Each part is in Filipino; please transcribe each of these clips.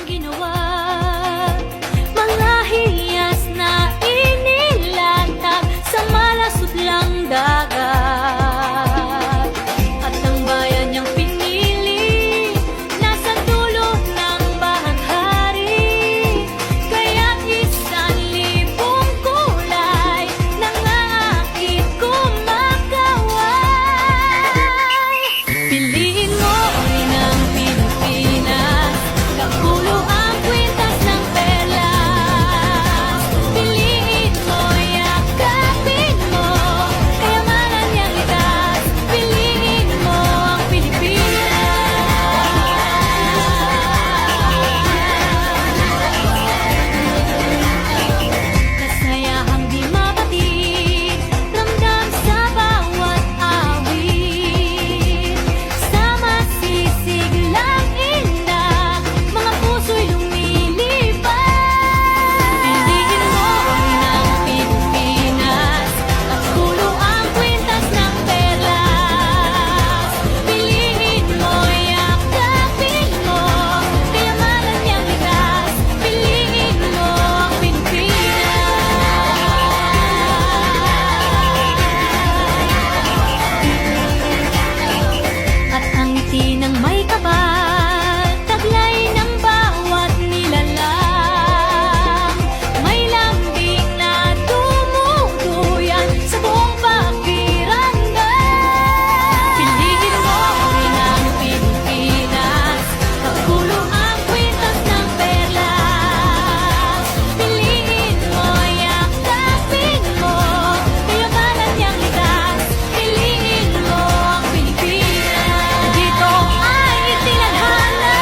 ginawa. Mga hiyas na inilatag sa malasutlang dagat. At ang bayan niyang pinili nasa dulo ng bahaghari. Kaya't 1,000 kulay nangangakit kumakaway. Piliin mo rin ang Pilipinas, kapulo ang kwintas ng perlas. Piliin mo, yakapin mo, kayamanan niyang likas. Piliin mo ang Pilipinas. Kasayahang di mapatid, ramdam sa bawat awit. Sa masisiglang indak, mga puso'y lumilipad. Piliin mo rin ang Pilipinas, kapulo ang kwintas ng perlas. Piliin mo, yakapin mo, kayamanan niyang likas. Piliin mo ang Pilipinas. At ang ngiti ng may kapal, taglay ng bawat nilalang. May lambing na tumutuyan sa buong pakiramdam. Piliin mo rin ang Pilipinas, kapulo ang kwintas ng perlas. Piliin mo, yakapin mo, kayamanan niyang likas. Piliin mo ang Pilipinas. Dito ay itinadhana,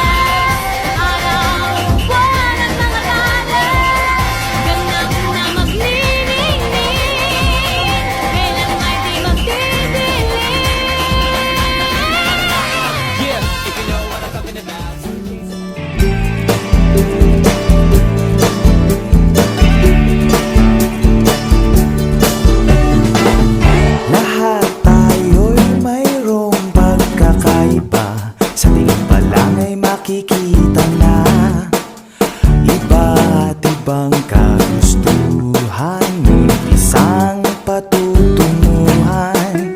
araw, buwan at mga talan. Ganap na magniningning, kailan ay di magdidilim. Yeah, if you know what I'm talking about. Lahat tayo'y mayroong pagkakaiba. Sa tingin pa lang ay makikita na iba't ibang kagustuhan, ngunit isang patutunguhan.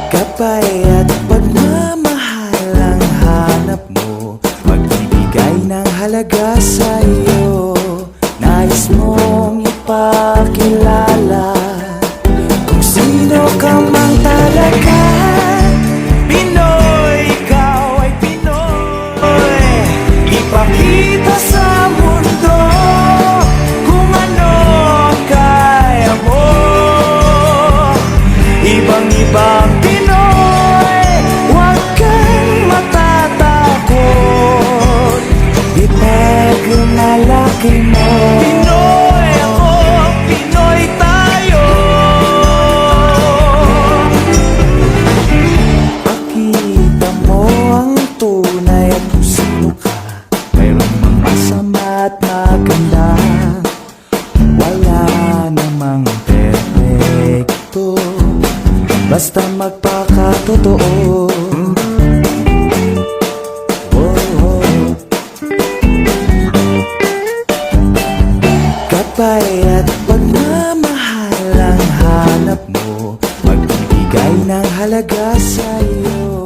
Gabay at pagmamahal ang hanap mo, magbibigay ng halaga sa'yo. Nais mong ipakilala kung sino ka mang talaga. Pinoy, ikaw ay Pinoy. Ipakita sa mundo kung ano ang kaya mo. Ibang-ibang Pinoy, huwag kang matatakot. Ipagmalaki mo. Pinoy ako, Pinoy tayo. Pakita mo ang tunay at kung sino ka. Mayroong mga masama at maganda. Wala namang perfecto, basta magpakatotoo. Gabay at pagmamahal ang hanap mo, magbibigay ng halaga sa'yo.